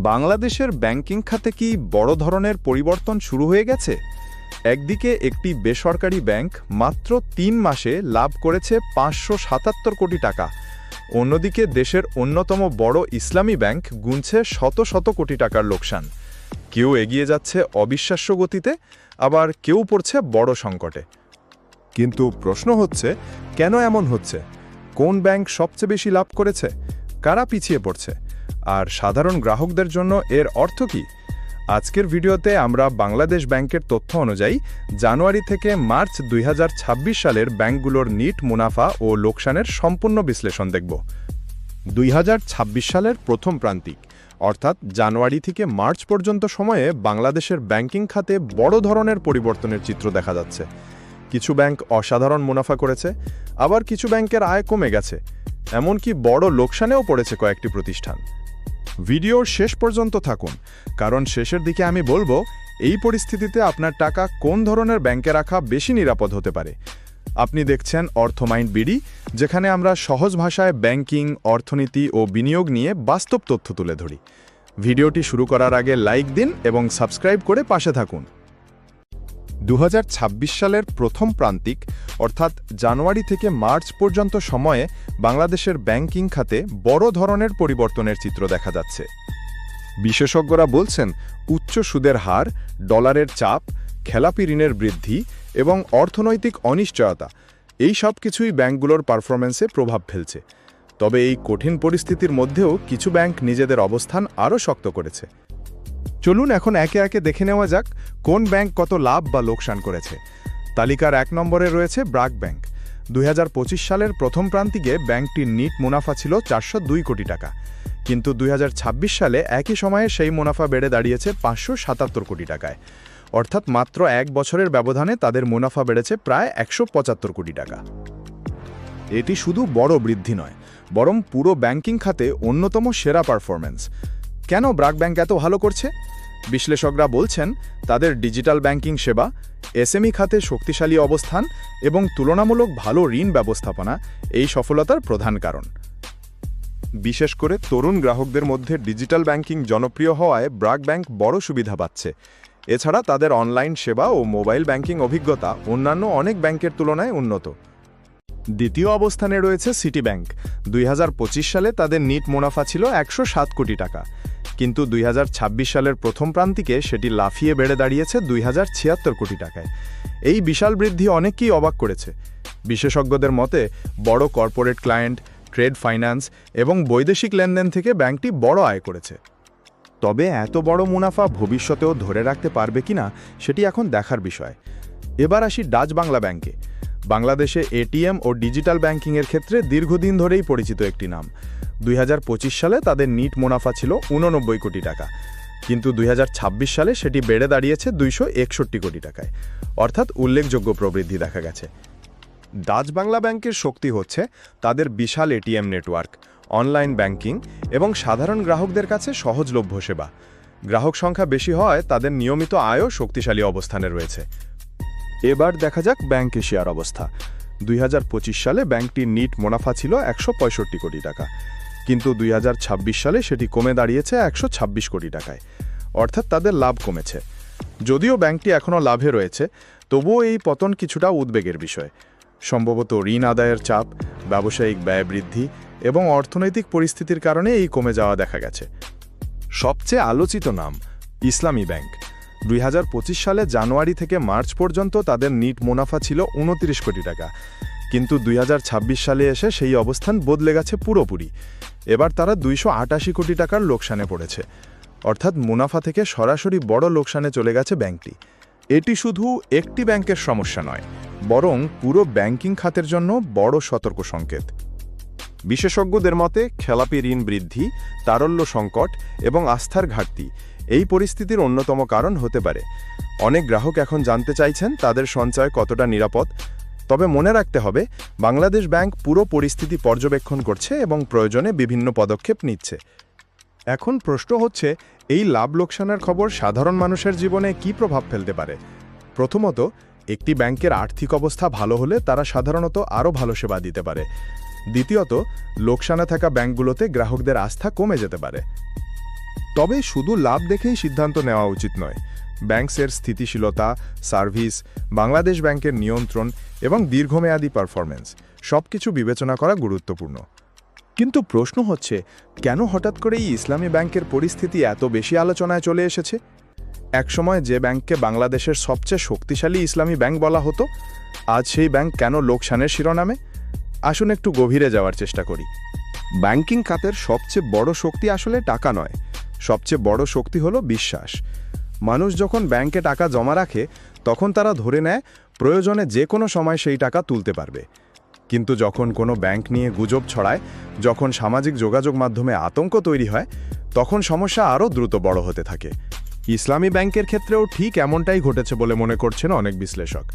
বাংলাদেশের ব্যাংকিং খাতে কি বড় ধরনের পরিবর্তন শুরু হয়ে গেছে? একদিকে একটি বেসরকারি ব্যাংক মাত্র ৩ মাসে লাভ করেছে ৫৭৭ কোটি টাকা, অন্যদিকে দেশের অন্যতম বড় ইসলামী ব্যাংক গুনছে শত শত কোটি টাকার লোকসান। কেউ এগিয়ে যাচ্ছে অবিশ্বাস্য গতিতে, আবার কেউ পড়ছে বড় সংকটে। কিন্তু প্রশ্ন হচ্ছে, কেন এমন হচ্ছে? কোন ব্যাংক সবচেয়ে বেশি লাভ করেছে? কারা পিছিয়ে পড়ছে? আর সাধারণ গ্রাহকদের জন্য এর অর্থ কী? আজকের ভিডিওতে আমরা বাংলাদেশ ব্যাংকের তথ্য অনুযায়ী জানুয়ারি থেকে মার্চ ২০২৬ সালের ব্যাংকগুলোর নিট মুনাফা ও লোকসানের সম্পূর্ণ বিশ্লেষণ দেখব। ২০২৬ সালের প্রথম প্রান্তিক, অর্থাৎ জানুয়ারি থেকে মার্চ পর্যন্ত সময়ে বাংলাদেশের ব্যাংকিং খাতে বড় ধরনের পরিবর্তনের চিত্র দেখা যাচ্ছে। কিছু ব্যাংক অসাধারণ মুনাফা করেছে, আবার কিছু ব্যাংকের আয় কমে গেছে, এমনকি বড় লোকসানেও পড়েছে কয়েকটি প্রতিষ্ঠান। ভিডিওর শেষ পর্যন্ত থাকুন, কারণ শেষের দিকে আমি বলবো এই পরিস্থিতিতে আপনার টাকা কোন ধরনের ব্যাংকে রাখা বেশি নিরাপদ হতে পারে। আপনি দেখছেন অর্থমাইন্ড বিডি, যেখানে আমরা সহজ ভাষায় ব্যাংকিং, অর্থনীতি ও বিনিয়োগ নিয়ে বাস্তব তথ্য তুলে ধরি। ভিডিওটি শুরু করার আগে লাইক দিন এবং সাবস্ক্রাইব করে পাশে থাকুন। ২০২৬ সালের প্রথম প্রান্তিক, অর্থাৎ জানুয়ারি থেকে মার্চ পর্যন্ত সময়ে বাংলাদেশের ব্যাংকিং খাতে বড় ধরনের পরিবর্তনের চিত্র দেখা যাচ্ছে। বিশেষজ্ঞরা বলছেন, উচ্চ সুদের হার, ডলারের চাপ, খেলাপি ঋণের বৃদ্ধি এবং অর্থনৈতিক অনিশ্চয়তা, এই সব কিছুই ব্যাংকগুলোর পারফরম্যান্সে প্রভাব ফেলছে। তবে এই কঠিন পরিস্থিতির মধ্যেও কিছু ব্যাংক নিজেদের অবস্থান আরও শক্ত করেছে। চলুন এখন একে একে দেখে নেওয়া যাক কোন ব্যাংক কত লাভ বা লোকসান করেছে। তালিকার ১ নম্বরে রয়েছে ব্র্যাক ব্যাংক। ২০২৫ সালের প্রথম প্রান্তিকে ব্যাংকটির নিট মুনাফা ছিল ৪০২ কোটি টাকা, কিন্তু ২০২৬ সালে একই সময়ে সেই মুনাফা বেড়ে দাঁড়িয়েছে ৫৭৭ কোটি টাকায়, অর্থাৎ মাত্র ১ বছরের ব্যবধানে তাদের মুনাফা বেড়েছে প্রায় ১৭৫ কোটি টাকা। এটি শুধু বড় বৃদ্ধি নয়, বরং পুরো ব্যাংকিং খাতে অন্যতম সেরা পারফরম্যান্স। কেন ব্র্যাক ব্যাংক এত ভালো করছে? বিশ্লেষকরা বলছেন, তাদের ডিজিটাল ব্যাংকিং সেবা, এসএমই খাতে শক্তিশালী অবস্থান এবং তুলনামূলক ভালো ঋণ ব্যবস্থাপনা এই সফলতার প্রধান কারণ। বিশেষ করে তরুণ গ্রাহকদের মধ্যে ডিজিটাল ব্যাংকিং জনপ্রিয় হওয়ায় ব্র্যাক ব্যাংক বড় সুবিধা পাচ্ছে। এছাড়া তাদের অনলাইন সেবা ও মোবাইল ব্যাংকিং অভিজ্ঞতা অন্যান্য অনেক ব্যাংকের তুলনায় উন্নত। দ্বিতীয় অবস্থানে রয়েছে সিটি ব্যাংক। ২০২৫ সালে তাদের নিট মুনাফা ছিল ১০৭ কোটি টাকা, কিন্তু ২০২৬ সালের প্রথম প্রান্তিকে সেটি লাফিয়ে বেড়ে দাঁড়িয়েছে ২০৭৬ কোটি টাকায়। এই বিশাল বৃদ্ধি অনেককেই অবাক করেছে। বিশেষজ্ঞদের মতে, বড় কর্পোরেট ক্লায়েন্ট, ট্রেড ফাইন্যান্স এবং বৈদেশিক লেনদেন থেকে ব্যাংকটি বড় আয় করেছে। তবে এত বড় মুনাফা ভবিষ্যতেও ধরে রাখতে পারবে কিনা সেটি এখন দেখার বিষয়। এবার আসি ডাচ বাংলা ব্যাংকে। বাংলাদেশে এটিএম ও ডিজিটাল ব্যাংকিংয়ের ক্ষেত্রে দীর্ঘদিন ধরেই পরিচিত একটি নাম। ২০২৫ সালে তাদের নিট মুনাফা ছিল ৮৯ কোটি টাকা, কিন্তু ২০২৬ সালে সেটি বেড়ে দাঁড়িয়েছে ২৬১ কোটি টাকায়, অর্থাৎ উল্লেখযোগ্য প্রবৃদ্ধি দেখা গেছে। ডাচ বাংলা ব্যাংকের শক্তি হচ্ছে তাদের বিশাল এটিএম নেটওয়ার্ক, অনলাইন ব্যাংকিং এবং সাধারণ গ্রাহকদের কাছে সহজলভ্য সেবা। গ্রাহক সংখ্যা বেশি হওয়ায় তাদের নিয়মিত আয়ও শক্তিশালী অবস্থানে রয়েছে। এবার দেখা যাক ব্যাংক এশিয়ার অবস্থা। ২০২৫ সালে ব্যাংকটির নিট মুনাফা ছিল ১৬৫ কোটি টাকা, কিন্তু ২০২৬ সালে সেটি কমে দাঁড়িয়েছে ১২৬ কোটি টাকায়, অর্থাৎ তাদের লাভ কমেছে। যদিও ব্যাংকটি এখনও লাভে রয়েছে, তবুও এই পতন কিছুটা উদ্বেগের বিষয়। সম্ভবত ঋণ আদায়ের চাপ, ব্যবসায়িক ব্যয় বৃদ্ধি এবং অর্থনৈতিক পরিস্থিতির কারণে এই কমে যাওয়া দেখা গেছে। সবচেয়ে আলোচিত নাম ইসলামী ব্যাংক। ২০২৫ সালে জানুয়ারি থেকে মার্চ পর্যন্ত তাদের নিট মুনাফা ছিল ২৯ কোটি টাকা, কিন্তু ২০২৬ সালে এসে সেই অবস্থান বদলে গেছে পুরোপুরি। এবার তারা ২৮৮ কোটি টাকার লোকসানে পড়েছে, অর্থাৎ মুনাফা থেকে সরাসরি বড় লোকসানে চলে গেছে ব্যাংকটি। এটি শুধু একটি ব্যাংকের সমস্যা নয়, বরং পুরো ব্যাংকিং খাতের জন্য বড় সতর্ক সংকেত। বিশেষজ্ঞদের মতে, খেলাপি ঋণ বৃদ্ধি, তারল্য সংকট এবং আস্থার ঘাটতি এই পরিস্থিতির অন্যতম কারণ হতে পারে। অনেক গ্রাহক এখন জানতে চাইছেন তাদের সঞ্চয় কতটা নিরাপদ। তবে মনে রাখতে হবে, বাংলাদেশ ব্যাংক পুরো পরিস্থিতি পর্যবেক্ষণ করছে এবং প্রয়োজনে বিভিন্ন পদক্ষেপ নিচ্ছে। এখন প্রশ্ন হচ্ছে, এই লাভ লোকসানের খবর সাধারণ মানুষের জীবনে কী প্রভাব ফেলতে পারে? প্রথমত, একটি ব্যাংকের আর্থিক অবস্থা ভালো হলে তারা সাধারণত আরও ভালো সেবা দিতে পারে। দ্বিতীয়ত, লোকসানে থাকা ব্যাংকগুলোতে গ্রাহকদের আস্থা কমে যেতে পারে। তবে শুধু লাভ দেখেই সিদ্ধান্ত নেওয়া উচিত নয়। ব্যাংকের স্থিতিশীলতা, সার্ভিস, বাংলাদেশ ব্যাংকের নিয়ন্ত্রণ এবং দীর্ঘমেয়াদী পারফরম্যান্স সবকিছু বিবেচনা করা গুরুত্বপূর্ণ। কিন্তু প্রশ্ন হচ্ছে, কেন হঠাৎ করেই ইসলামী ব্যাংকের পরিস্থিতি এত বেশি আলোচনায় চলে এসেছে? একসময় যে ব্যাংককে বাংলাদেশের সবচেয়ে শক্তিশালী ইসলামী ব্যাংক বলা হতো, আজ সেই ব্যাংক কেন লোকসানের শিরোনামে? আসুন একটু গভীরে যাওয়ার চেষ্টা করি। ব্যাংকিং খাতের সবচেয়ে বড় শক্তি আসলে টাকা নয়, সবচেয়ে বড় শক্তি হলো বিশ্বাস। মানুষ যখন ব্যাংকে টাকা জমা রাখে, তখন তারা ধরে নেয় প্রয়োজনে যে কোনো সময় সেই টাকা তুলতে পারবে। কিন্তু যখন কোনো ব্যাংক নিয়ে গুজব ছড়ায়, যখন সামাজিক যোগাযোগ মাধ্যমে আতঙ্ক তৈরি হয়, তখন সমস্যা আরও দ্রুত বড় হতে থাকে। ইসলামী ব্যাংকের ক্ষেত্রেও ঠিক এমনটাই ঘটেছে বলে মনে করছেন অনেক বিশ্লেষক।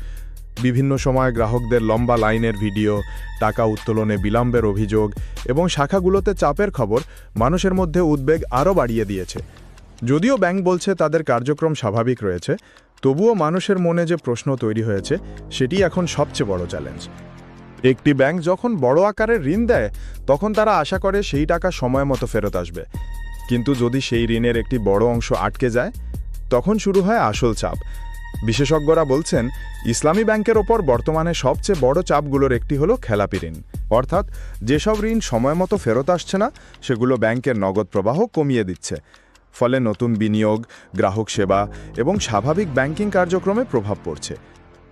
বিভিন্ন সময় গ্রাহকদের লম্বা লাইনের ভিডিও, টাকা উত্তোলনে বিলম্বের অভিযোগ এবং শাখাগুলোতে চাপের খবর মানুষের মধ্যে উদ্বেগ আরও বাড়িয়ে দিয়েছে। যদিও ব্যাংক বলছে তাদের কার্যক্রম স্বাভাবিক রয়েছে, তবুও মানুষের মনে যে প্রশ্ন তৈরি হয়েছে, সেটি এখন সবচেয়ে বড় চ্যালেঞ্জ। একটি ব্যাংক যখন বড় আকারের ঋণ দেয়, তখন তারা আশা করে সেই টাকা সময় মতো ফেরত আসবে। কিন্তু যদি সেই ঋণের একটি বড় অংশ আটকে যায়, তখন শুরু হয় আসল চাপ। বিশেষজ্ঞরা বলছেন, ইসলামী ব্যাংকের ওপর বর্তমানে সবচেয়ে বড় চাপগুলোর একটি হলো খেলাপি ঋণ, অর্থাৎ যেসব ঋণ সময় মতো ফেরত আসছে না, সেগুলো ব্যাংকের নগদ প্রবাহ কমিয়ে দিচ্ছে। ফলে নতুন বিনিয়োগ, গ্রাহক সেবা এবং স্বাভাবিক ব্যাংকিং কার্যক্রমে প্রভাব পড়ছে।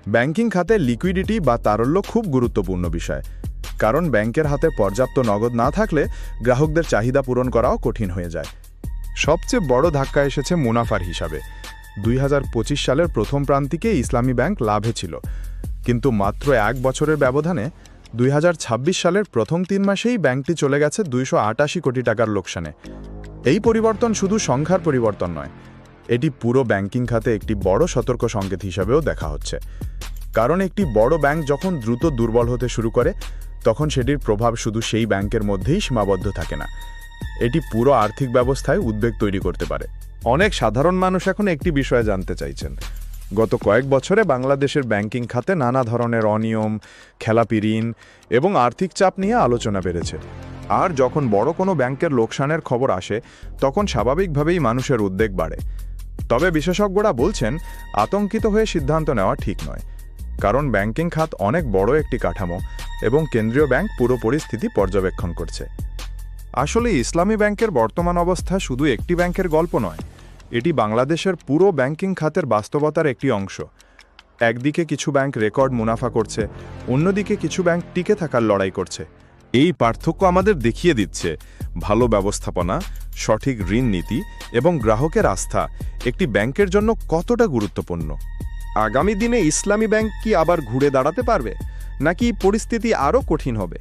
ব্যাংকিং খাতে লিকুইডিটি বা তারল্য খুব গুরুত্বপূর্ণ বিষয়, কারণ ব্যাংকের হাতে পর্যাপ্ত নগদ না থাকলে গ্রাহকদের চাহিদা পূরণ করাও কঠিন হয়ে যায়। সবচেয়ে বড় ধাক্কা এসেছে মুনাফার হিসাবে। 2025 সালের প্রথম প্রান্তিকে ইসলামী ব্যাংক লাভে ছিল, কিন্তু মাত্র 1 বছরের ব্যবধানে 2026 সালের প্রথম 3 মাসেই ব্যাংকটি চলে গেছে 288 কোটি টাকার লোকসানে। এই পরিবর্তন শুধু সংখ্যার পরিবর্তন নয়, এটি পুরো ব্যাংকিং খাতে একটি বড় সতর্ক সংকেত হিসাবেও দেখা হচ্ছে। কারণ একটি বড় ব্যাংক যখন দ্রুত দুর্বল হতে শুরু করে, তখন সেটির প্রভাব শুধু সেই ব্যাংকের মধ্যেই সীমাবদ্ধ থাকে না, এটি পুরো আর্থিক ব্যবস্থায় উদ্বেগ তৈরি করতে পারে। অনেক সাধারণ মানুষ এখন একটি বিষয়ে জানতে চাইছেন। গত কয়েক বছরে বাংলাদেশের ব্যাংকিং খাতে নানা ধরনের অনিয়ম, খেলাপি ঋণ এবং আর্থিক চাপ নিয়ে আলোচনা বেড়েছে। আর যখন বড় কোনো ব্যাংকের লোকসানের খবর আসে, তখন স্বাভাবিকভাবেই মানুষের উদ্বেগ বাড়ে। তবে বিশেষজ্ঞরা বলছেন, আতঙ্কিত হয়ে সিদ্ধান্ত নেওয়া ঠিক নয়, কারণ ব্যাংকিং খাত অনেক বড় একটি কাঠামো এবং কেন্দ্রীয় ব্যাংক পুরো পরিস্থিতি পর্যবেক্ষণ করছে। আসলে ইসলামী ব্যাংকের বর্তমান অবস্থা শুধু একটি ব্যাংকের গল্প নয়, এটি বাংলাদেশের পুরো ব্যাংকিং খাতের বাস্তবতার একটি অংশ। একদিকে কিছু ব্যাংক রেকর্ড মুনাফা করছে, অন্যদিকে কিছু ব্যাংক টিকে থাকার লড়াই করছে। এই পার্থক্য আমাদের দেখিয়ে দিচ্ছে ভালো ব্যবস্থাপনা, সঠিক ঋণ নীতি এবং গ্রাহকের আস্থা একটি ব্যাংকের জন্য কতটা গুরুত্বপূর্ণ। আগামী দিনে ইসলামী ব্যাংক কি আবার ঘুরে দাঁড়াতে পারবে, নাকি পরিস্থিতি আরও কঠিন হবে?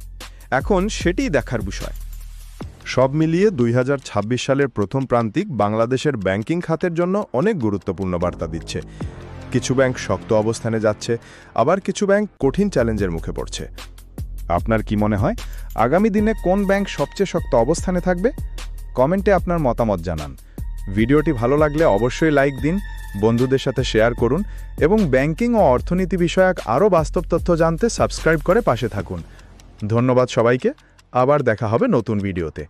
এখন সেটিই দেখার বিষয়। সব মিলিয়ে 2026 সালের প্রথম প্রান্তিক বাংলাদেশের ব্যাংকিং খাতের জন্য অনেক গুরুত্বপূর্ণ বার্তা দিচ্ছে। কিছু ব্যাংক শক্ত অবস্থানে যাচ্ছে, আবার কিছু ব্যাংক কঠিন চ্যালেঞ্জের মুখে পড়ছে। আপনার কি মনে হয়, আগামী দিনে কোন ব্যাংক সবচেয়ে শক্ত অবস্থানে থাকবে? কমেন্টে আপনার মতামত জানান। ভিডিওটি ভালো লাগলে অবশ্যই লাইক দিন, বন্ধুদের সাথে শেয়ার করুন এবং ব্যাংকিং ও অর্থনীতি বিষয়ক আরও বাস্তব তথ্য জানতে সাবস্ক্রাইব করে পাশে থাকুন। ধন্যবাদ সবাইকে, আবার দেখা হবে নতুন ভিডিওতে।